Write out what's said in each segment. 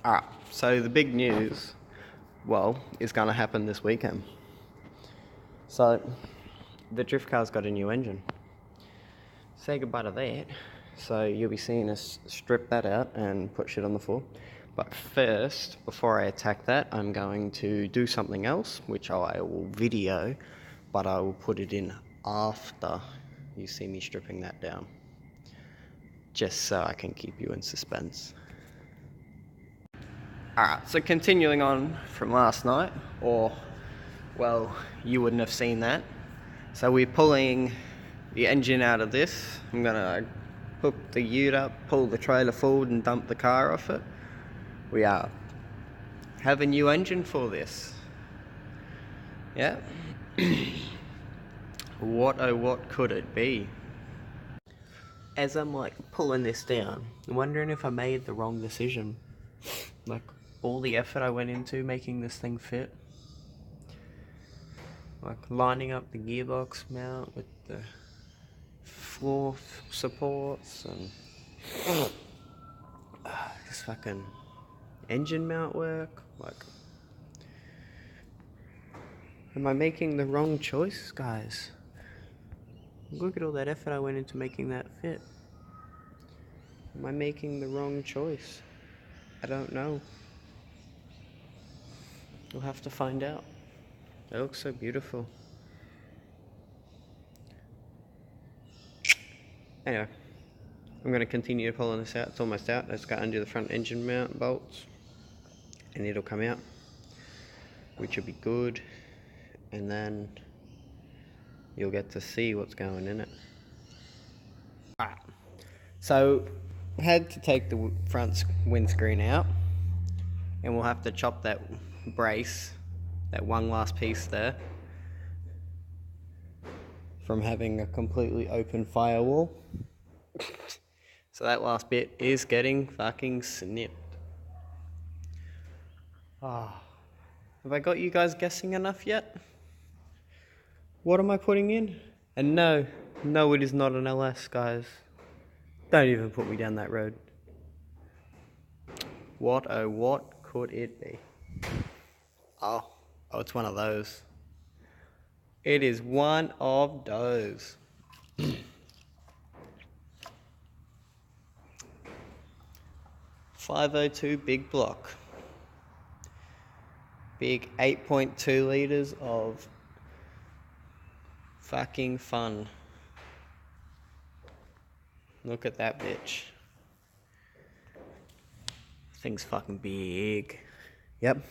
Alright, so the big news, well, is going to happen this weekend. So, the drift car's got a new engine. Say goodbye to that. So you'll be seeing us strip that out and put shit on the floor. But first, before I attack that, I'm going to do something else, which I will video, but I will put it in after you see me stripping that down. Just so I can keep you in suspense. Alright, so continuing on from last night, or, well, you wouldn't have seen that. So we're pulling the engine out of this. I'm gonna hook the ute up, pull the trailer forward and dump the car off it. We have a new engine for this. Yeah. What oh what could it be? As I'm like pulling this down, I'm wondering if I made the wrong decision. Like all the effort I went into making this thing fit. Like lining up the gearbox mount with the floor supports and this fucking engine mount work. Like, am I making the wrong choice, guys? Look at all that effort I went into making that fit. Am I making the wrong choice? I don't know. We'll have to find out. It looks so beautiful. Anyway, I'm going to continue pulling this out. It's almost out. Let's go undo the front engine mount bolts and it'll come out, which will be good. And then you'll get to see what's going in it. Alright, so I had to take the front windscreen out and we'll have to chop that brace, that one last piece there, from having a completely open firewall. So that last bit is getting fucking snipped. Ah, have I got you guys guessing enough yet? What am I putting in? And no, it is not an LS, guys. Don't even put me down that road. What oh what could it be? Oh, it's one of those. It is one of those. 502 big block. Big 8.2 litres of fucking fun. Look at that bitch. Thing's fucking big. Yep.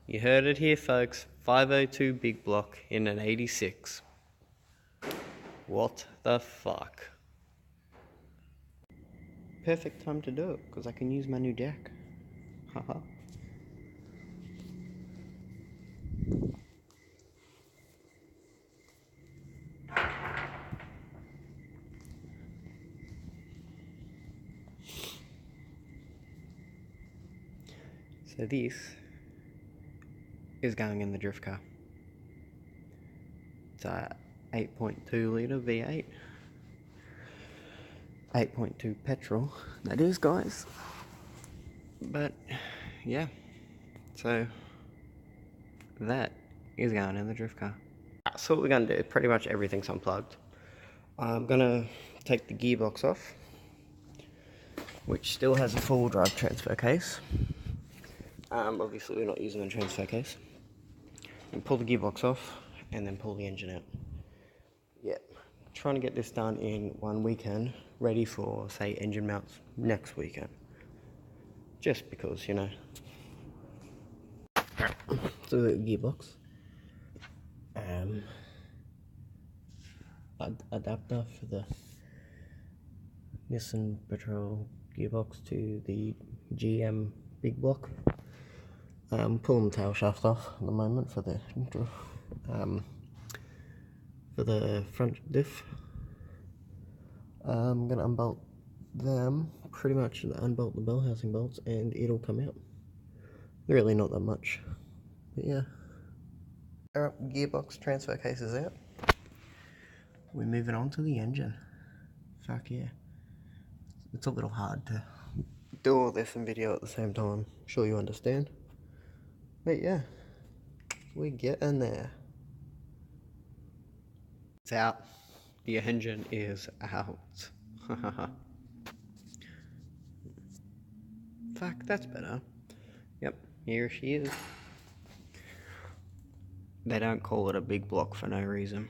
You heard it here, folks. 502 big block in an 86. What the fuck? Perfect time to do it, because I can use my new deck. Haha. So this is going in the drift car. It's a 8.2 litre V8. 8.2 petrol, that is, guys. But yeah, so that is going in the drift car. So what we're going to do, pretty much everything's unplugged. I'm going to take the gearbox off, which still has a full drive transfer case. Obviously we're not using the transfer case. And pull the gearbox off and then pull the engine out. Yep, trying to get this done in one weekend, ready for, say, engine mounts next weekend. Just because, you know. So the gearbox. Adapter for the Nissan Patrol gearbox to the GM big block. Pulling the tail shaft off at the moment for the front diff. I'm gonna unbolt them, pretty much unbolt the bell housing bolts, and it'll come out. Really not that much, but yeah. Alright, gearbox transfer case is out. We're moving on to the engine. Fuck yeah. It's a little hard to do all this in video at the same time. Sure you understand. But yeah, we're getting there. It's out. The engine is out. Fuck, that's better. Yep, here she is. They don't call it a big block for no reason.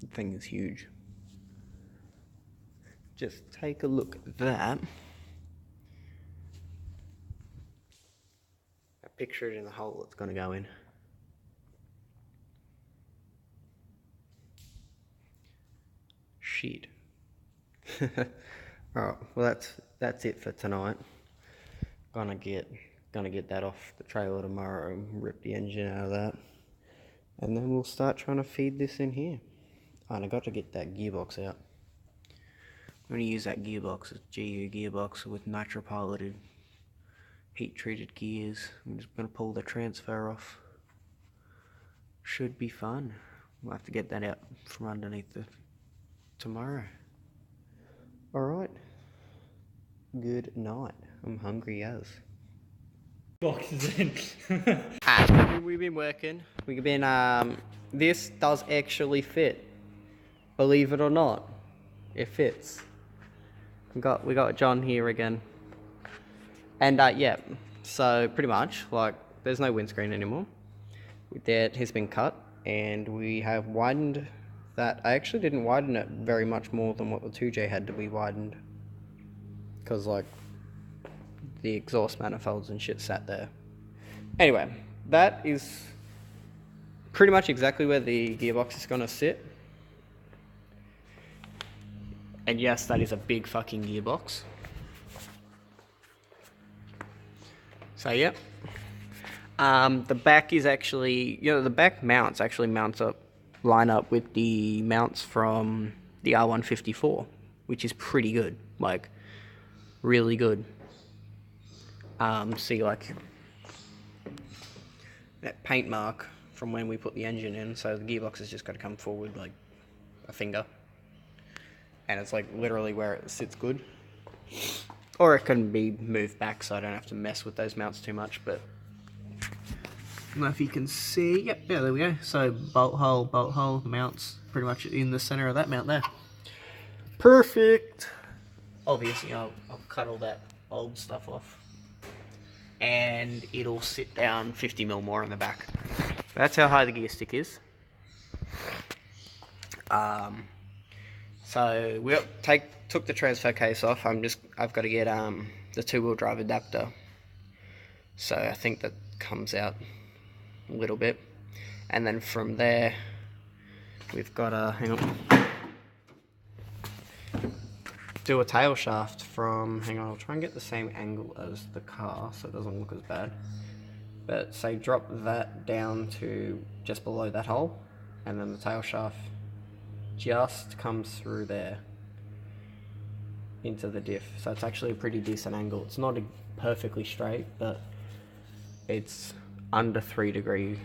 The thing is huge. Just take a look at that. I picture it in the hole it's gonna go in. Shit. Alright, well that's it for tonight. Gonna get that off the trailer tomorrow and rip the engine out of that. And then we'll start trying to feed this in here. Oh, and I got to get that gearbox out. I'm going to use that gearbox, it's GU gearbox with nitro-piloted, heat-treated gears. I'm just going to pull the transfer off. Should be fun. We'll have to get that out from underneath the tomorrow. Alright. Good night. I'm hungry as. Boxes in. We've been working. We've been, this does actually fit. Believe it or not, it fits. We got John here again. And, yeah, so pretty much, like, there's no windscreen anymore. That has been cut, and we have widened that. I actually didn't widen it very much more than what the 2J had to be widened. Because, like, the exhaust manifolds and shit sat there. Anyway, that is pretty much exactly where the gearbox is going to sit. And yes, that is a big fucking gearbox. So, yeah. The back is actually, the back mounts actually line up with the mounts from the R154, which is pretty good. Like, really good. See, like, that paint mark from when we put the engine in, so the gearbox has just got to come forward like a finger. And it's like literally where it sits good. Or it can be moved back so I don't have to mess with those mounts too much, but I don't know if you can see. Yep, yeah, there we go. So bolt hole, the mounts pretty much in the center of that mount there. Perfect. Obviously I'll cut all that old stuff off. And it'll sit down 50mm more in the back. That's how high the gear stick is. So we took the transfer case off. I've got to get the 2-wheel drive adapter. So I think that comes out a little bit, and then from there we've got to do a tail shaft from. Hang on, I'll try and get the same angle as the car so it doesn't look as bad. But say drop that down to just below that hole, and then the tail shaft just comes through there into the diff. So it's actually a pretty decent angle. It's not perfectly straight, but it's under 3°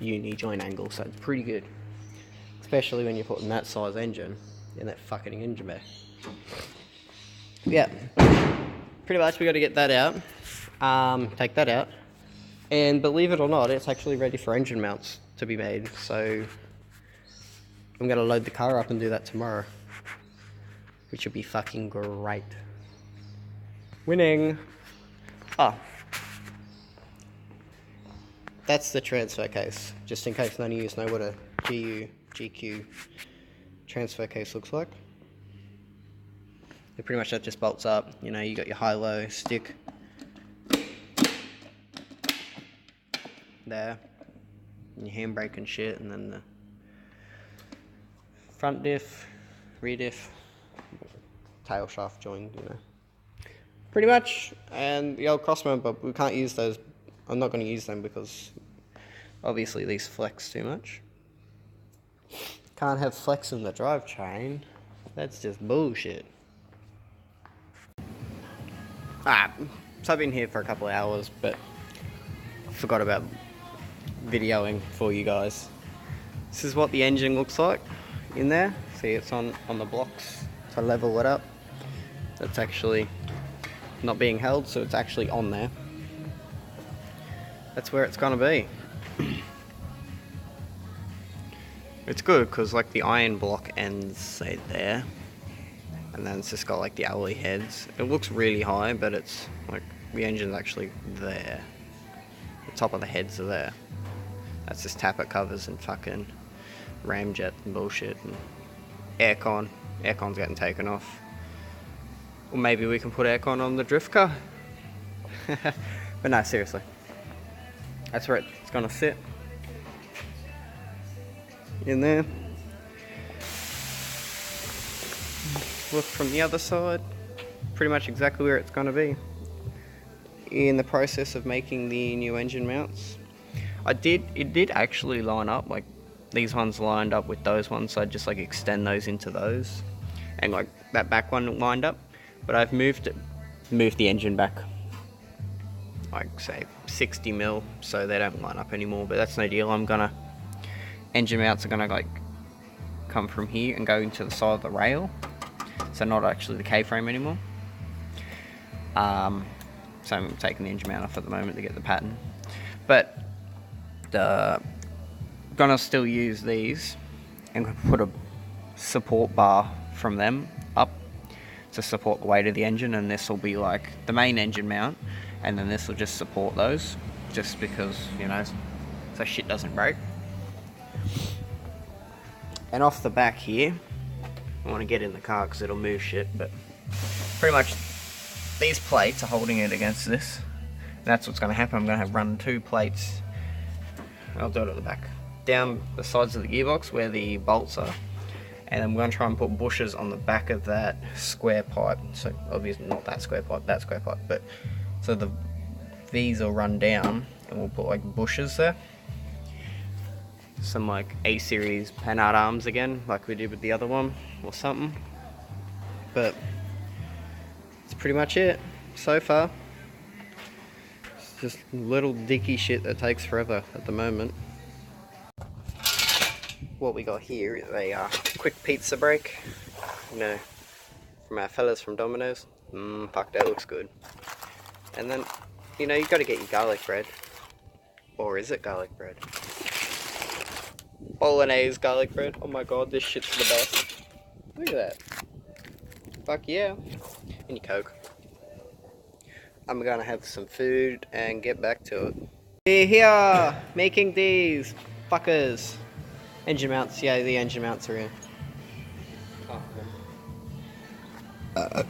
uni joint angle, so it's pretty good. Especially when you're putting that size engine in that fucking engine bay. Yeah, pretty much we got to get that out, take that out, and believe it or not, it's actually ready for engine mounts to be made. So I'm going to load the car up and do that tomorrow, which would be fucking great. Winning. Oh, that's the transfer case, just in case none of you know what a GQ transfer case looks like. So pretty much that just bolts up. You got your high-low stick there, and your handbrake and shit, and then the front diff, rear diff, tail shaft joined, pretty much. And the old crossmember, but we can't use those. I'm not going to use them because obviously these flex too much. Can't have flex in the drivetrain. That's just bullshit. So I've been here for a couple of hours, but I forgot about videoing for you guys. This is what the engine looks like in there. See, it's on the blocks to level it up. That's actually not being held, so it's actually on there. That's where it's gonna be. It's good because like the iron block ends, say, there, and then it's just got like the alloy heads. It looks really high, but it's like the engine's actually there. The top of the heads are there. That's just tappet covers and fucking ramjet and bullshit and aircon. Aircon's getting taken off. Or maybe we can put aircon on the drift car. But no, seriously. That's where it's gonna sit. In there. Look from the other side. Pretty much exactly where it's gonna be. In the process of making the new engine mounts. It did actually line up, like these ones lined up with those ones, so I'd just like extend those into those. And like that back one lined up. But I've moved the engine back, like say 60 mil, so they don't line up anymore, but that's no deal. Engine mounts are gonna like come from here and go into the side of the rail, so not actually the K-frame anymore. So I'm taking the engine mount off at the moment to get the pattern, but gonna still use these and put a support bar from them up to support the weight of the engine, and this will be like the main engine mount, and then this will just support those, just because, you know, so shit doesn't break. And off the back here, I want to get in the car because it'll move shit, but pretty much these plates are holding it against this, and that's what's going to happen. I'm going to run 2 plates, I'll do it at the back, down the sides of the gearbox where the bolts are, and I'm going to try and put bushes on the back of that square pipe. So obviously not that square pipe, but so these will run down, and we'll put like bushes there. Some like A-series panhard arms again, like we did with the other one, or something. But that's pretty much it so far. It's just little dicky shit that takes forever at the moment. What we got here is a quick pizza break, you know, from our fellas from Domino's. Fuck, that looks good. And then, you know, you got to get your garlic bread, or is it garlic bread? Bolognese garlic bread. Oh my god, this shit's the best. Look at that. Fuck yeah. And your Coke. I'm gonna have some food and get back to it. We're here making these fuckers. Engine mounts, yeah, the engine mounts are in. I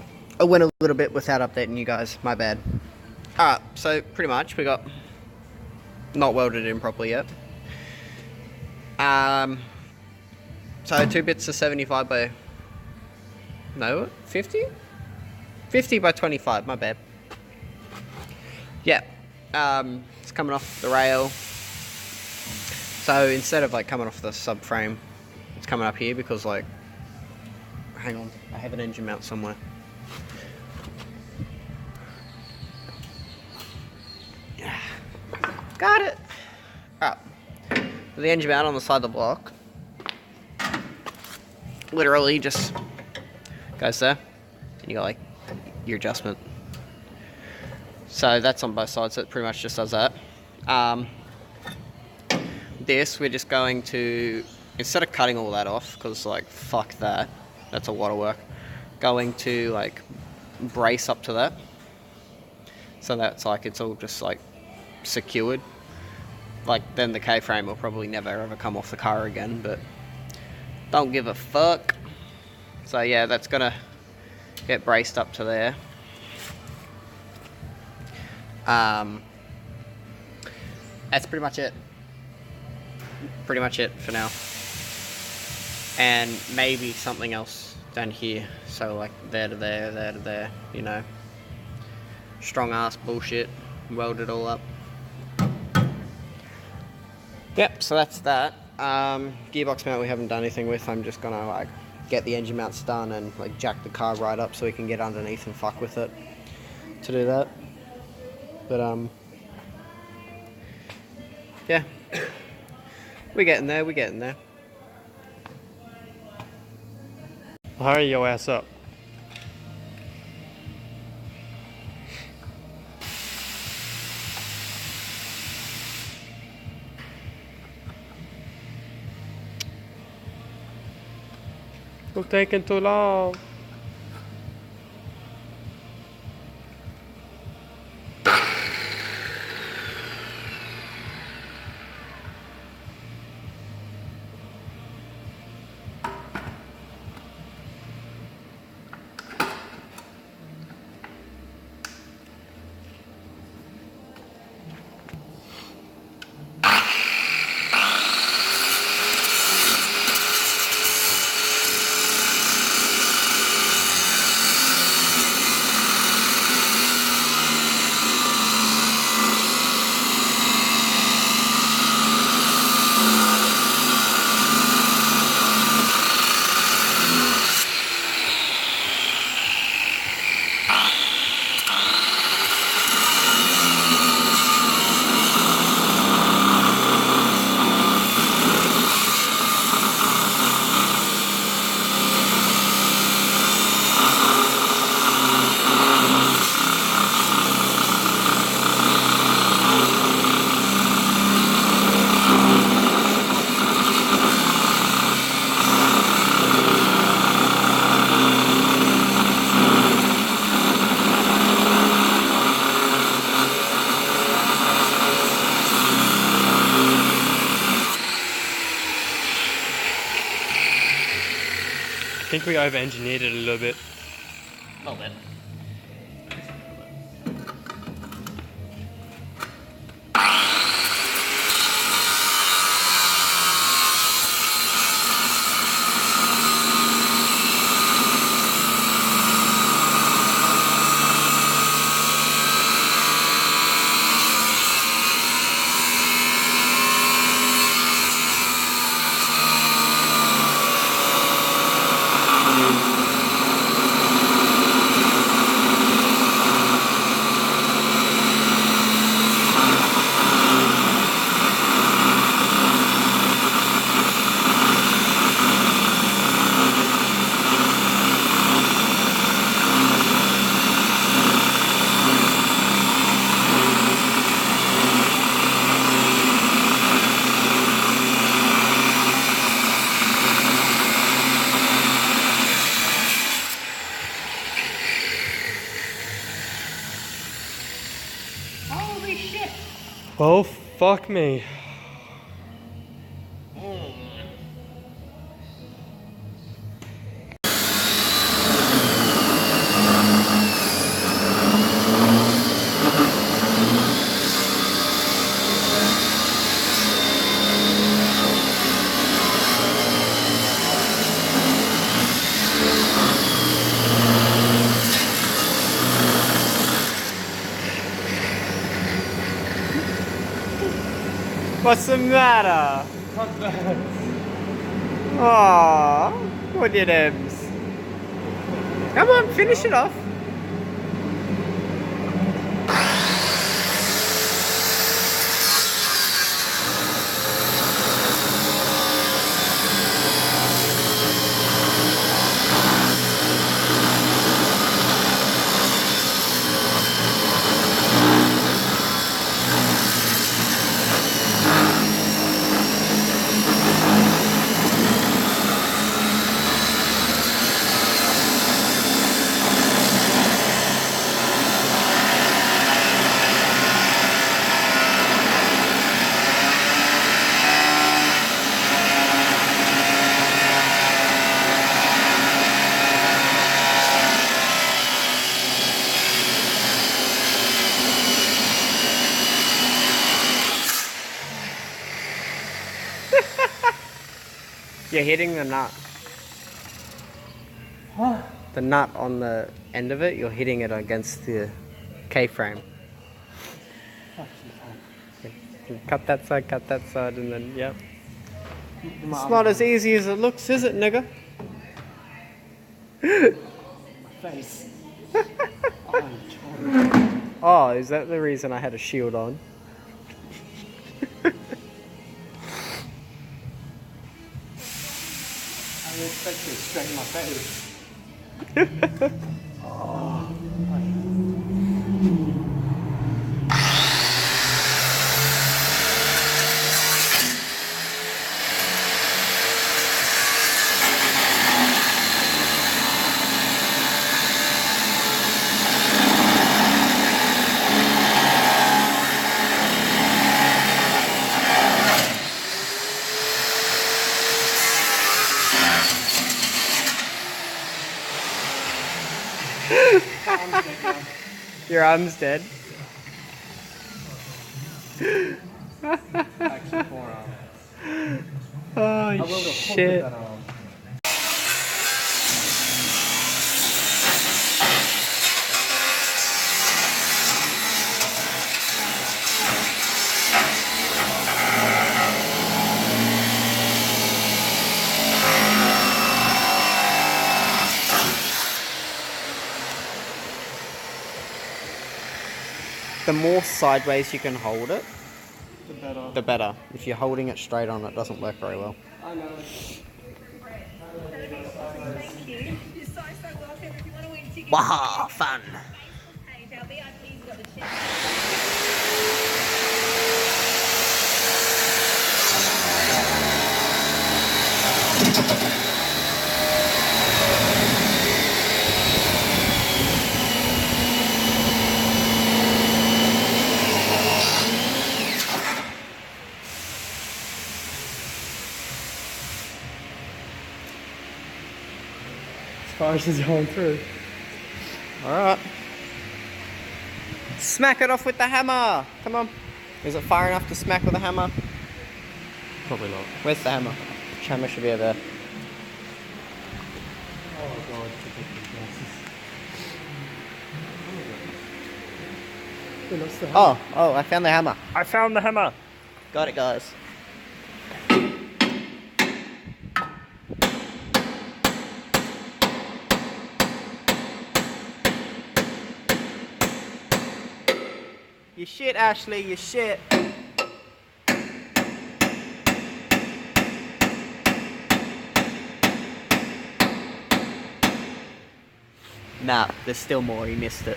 went a little bit without updating you guys, my bad. Alright, so pretty much we got not welded in properly yet. So 2 bits of 75 by, no, 50? 50 by 25, my bad. Yeah, it's coming off the rail. So instead of like coming off the subframe, it's coming up here because like, hang on, I have an engine mount somewhere. Yeah, got it. Alright, the engine mount on the side of the block literally just goes there, and you got like your adjustment. So that's on both sides, so it pretty much just does that. This, we're just going to, instead of cutting all that off, because like fuck that, that's a lot of work, going to like brace up to that, so that's like it's all just like secured. Like then the K-frame will probably never ever come off the car again, but don't give a fuck. So yeah, that's gonna get braced up to there. That's pretty much it. Pretty much it for now. And maybe something else down here. So like there to there, there to there, you know. Strong ass bullshit. Weld it all up. Yep, so that's that. Gearbox mount we haven't done anything with. I'm just gonna like get the engine mounts done and like jack the car right up so we can get underneath and fuck with it to do that. But yeah. We're getting there, we're getting there. Hurry your ass up. You're taking too long. I think we over-engineered it a little bit. A little bit. Holy shit! Oh, fuck me. What's the matter? Aww, what did Ems? Come on, finish it off. You're hitting the nut. Huh? The nut on the end of it, you're hitting it against the K-frame. Cut that side, and then, yep. It's not as easy as it looks, is it, nigga? My face. Oh, is that the reason I had a shield on? I didn't expect you to straight in my face. Your arm's dead. Actually, forearm. Oh shit. The more sideways you can hold it, the better. If you're holding it straight on, it doesn't work very well. I know. Thank you. You're so welcome. If you want to win tickets, Wow, fun. page, our VIP's got the chance. As far as it's going through. Alright. Smack it off with the hammer! Come on. Is it far enough to smack with a hammer? Probably not. Where's the hammer? Which hammer should be over there? Oh god, Oh, I found the hammer. I found the hammer. Got it, guys. You shit, Ashley, you shit. Nah, there's still more, he missed it.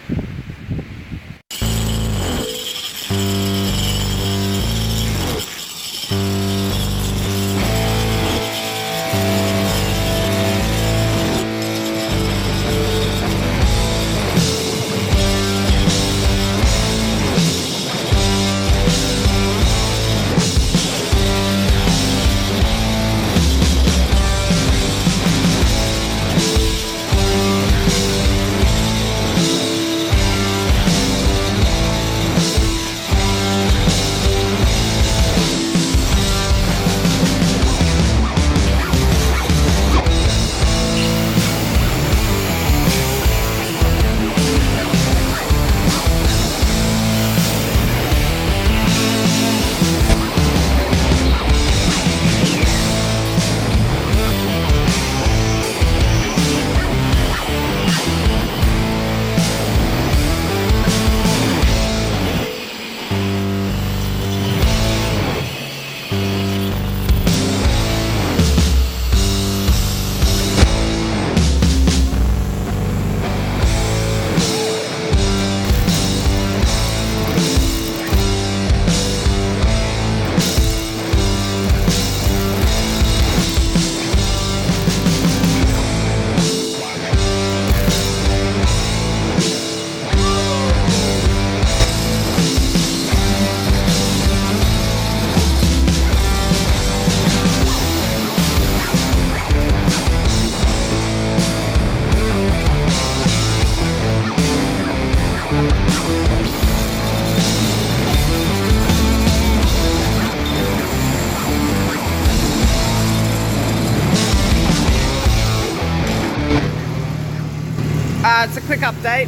It's a quick update.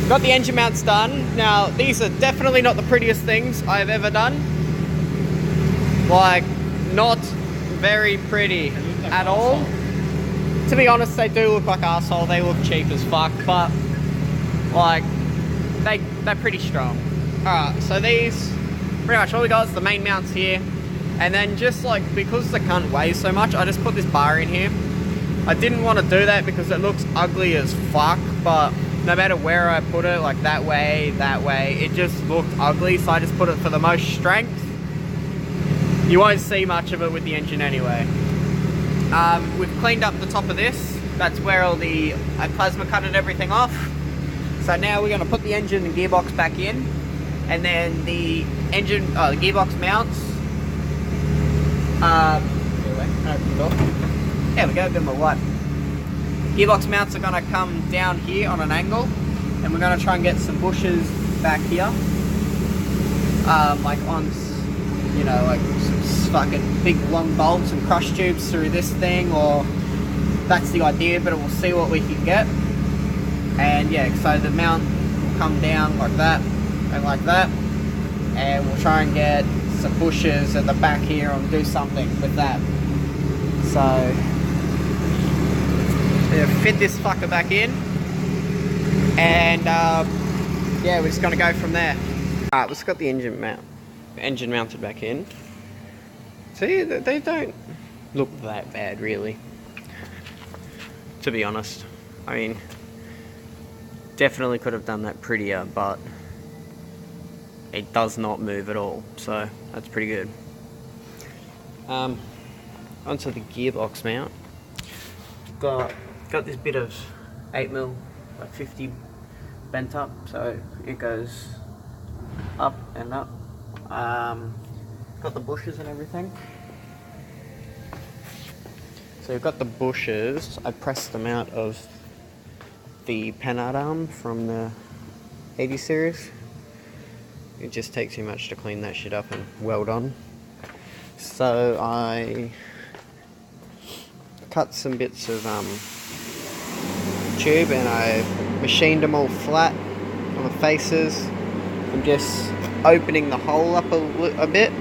Got the engine mounts done. Now, these are definitely not the prettiest things I've ever done. Like, not very pretty at all. To be honest, they do look like arsehole. They look cheap as fuck, but like, they're pretty strong. Alright, so these, pretty much all we got is the main mounts here. And then just like, because the cunt weighs so much, I just put this bar in here. I didn't want to do that because it looks ugly as fuck, but no matter where I put it, like that way, it just looked ugly, so I just put it for the most strength. You won't see much of it with the engine anyway. We've cleaned up the top of this. That's where all the, I plasma cutted everything off. So now we're going to put the engine and gearbox back in, and then the engine, the gearbox mounts. There we go, a bit more light. Gearbox mounts are going to come down here on an angle, and we're gonna try and get some bushes back here. Like on, you know, like some fucking big long bolts and crush tubes through this thing, or that's the idea, but we'll see what we can get. And yeah, so the mount will come down like that and like that, and we'll try and get some bushes at the back here and do something with that. So yeah, fit this fucker back in, and yeah, we're just gonna go from there. Alright, we've got the engine mounted back in. See, they don't look that bad really, to be honest. I mean, definitely could have done that prettier, but it does not move at all, so that's pretty good. Onto the gearbox mount. Got this bit of 8mm, like 50 bent up, so it goes up and up. Got the bushes and everything. So you've got the bushes. I pressed them out of the panhard arm from the 80 series. It just takes too much to clean that shit up and weld on. So I cut some bits of tube and I machined them all flat on the faces. I'm just opening the hole up a bit,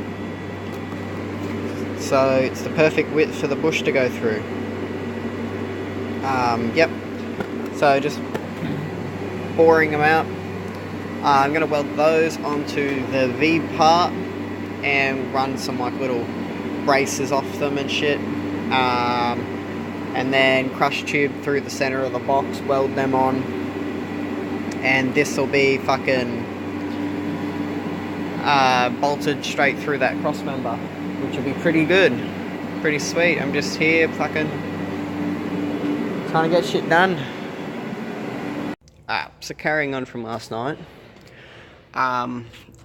so it's the perfect width for the bush to go through. Yep. So just boring them out. I'm going to weld those onto the V part and run some like little braces off them and shit. And then crush tube through the center of the box, weld them on. And this will be fucking bolted straight through that cross member, which will be pretty good. Pretty sweet. I'm just here fucking trying to get shit done. So carrying on from last night,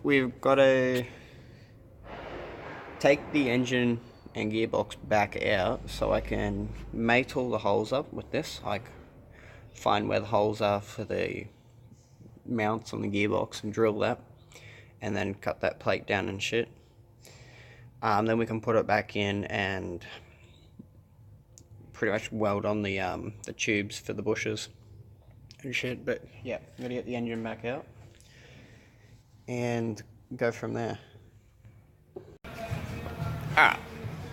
we've got to take the engine and gearbox back out so I can mate all the holes up with this, like find where the holes are for the mounts on the gearbox and drill that, and then cut that plate down and shit. Then we can put it back in and pretty much weld on the tubes for the bushes and shit. But yeah, I'm gonna get the engine back out and go from there. Alright,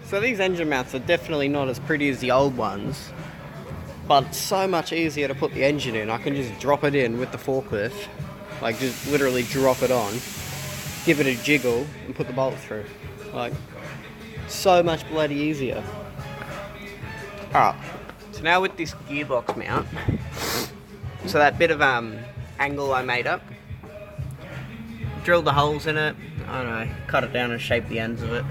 so these engine mounts are definitely not as pretty as the old ones, but it's so much easier to put the engine in. I can just drop it in with the forklift, like just literally drop it on, give it a jiggle and put the bolt through. Like, so much bloody easier. Alright, so now with this gearbox mount, so that bit of angle I made up, drilled the holes in it, I don't know, cut it down and shape the ends of it.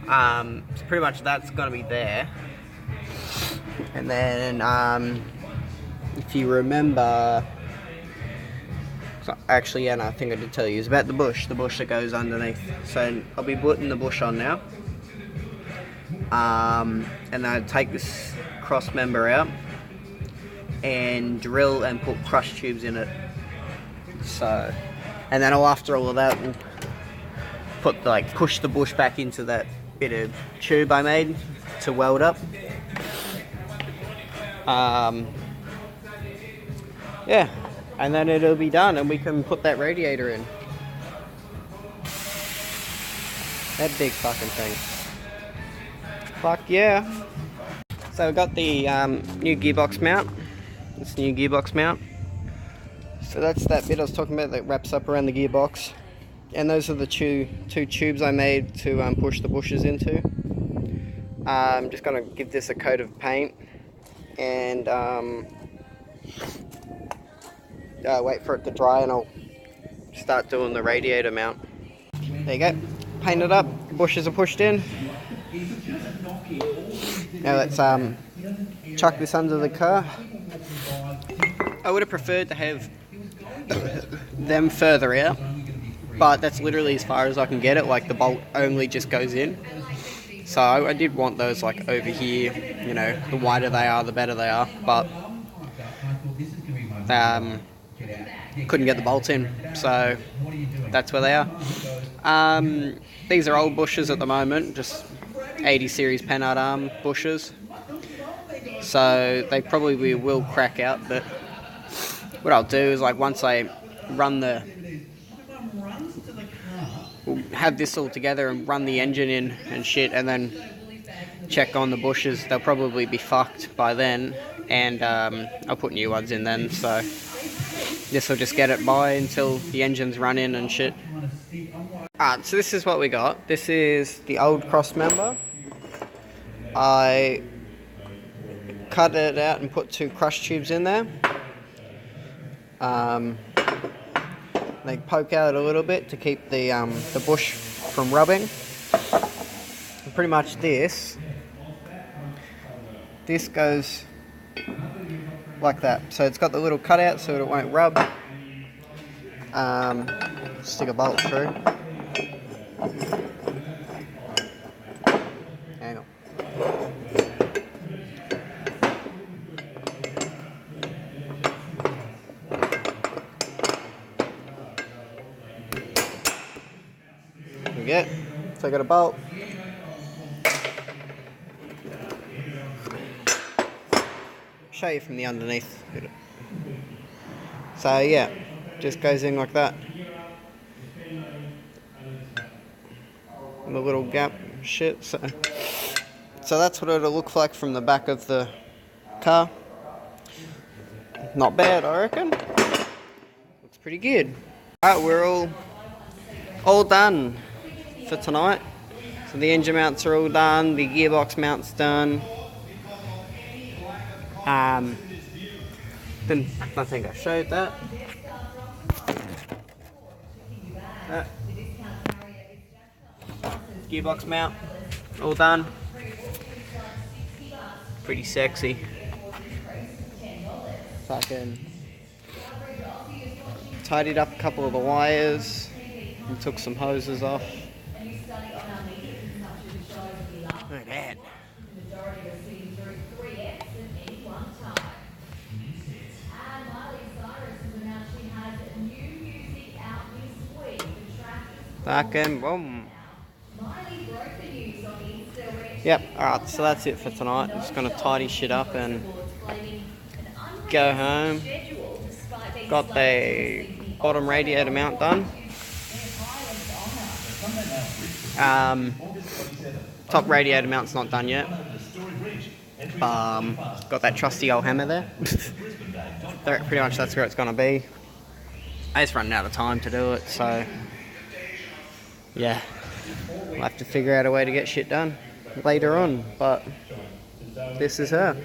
So pretty much that's going to be there. And then if you remember, so actually, yeah, no, I think I did tell you, it's about the bush that goes underneath. So I'll be putting the bush on now. And then I'll take this cross member out and drill and put crush tubes in it. So, and then after all of that, we'll put push the bush back into that bit of tube I made to weld up. Yeah, and then it'll be done and we can put that radiator in. That big fucking thing. Fuck yeah. So we've got the new gearbox mount. This new gearbox mount. So that's that bit I was talking about that wraps up around the gearbox. And those are the two tubes I made to push the bushes into. I'm just going to give this a coat of paint and wait for it to dry, and I'll start doing the radiator mount. There you go. Paint it up. Bushes are pushed in. Now let's chuck this under the car. I would have preferred to have them further out, but that's literally as far as I can get it. Like, the bolt only just goes in. So I did want those like over here, you know, the wider they are, the better they are. But couldn't get the bolts in, so that's where they are. These are old bushes at the moment, just 80 series Panhard arm bushes, so they probably will crack out, but what I'll do is, like, once I run have this all together and run the engine in and shit, and then check on the bushes, they'll probably be fucked by then, and I'll put new ones in then, so this will just get it by until the engine's run in and shit. Alright, so this is what we got. This is the old cross member. I cut it out and put 2 crush tubes in there. They poke out a little bit to keep the bush from rubbing. And pretty much this goes like that. So it's got the little cutout so it won't rub. Stick a bolt through. Hang on. There we go. So I got a bolt. Show you from the underneath. So yeah, just goes in like that. And the little gap shit. So that's what it'll look like from the back of the car. Not bad, I reckon. Looks pretty good. Alright, we're all done for tonight. So the engine mounts are all done, the gearbox mount's done. Then I think I showed that. Gearbox mount, all done. Pretty sexy. Fucking tidied up a couple of the wires and took some hoses off. Look at that. Fucking boom. Yep, alright, so that's it for tonight. I'm just gonna tidy shit up and go home. Got the bottom radiator mount done. Top radiator mount's not done yet. Got that trusty old hammer there. Pretty much that's where it's gonna be. I just running out of time to do it, so yeah, I'll have to figure out a way to get shit done later on, but this is her.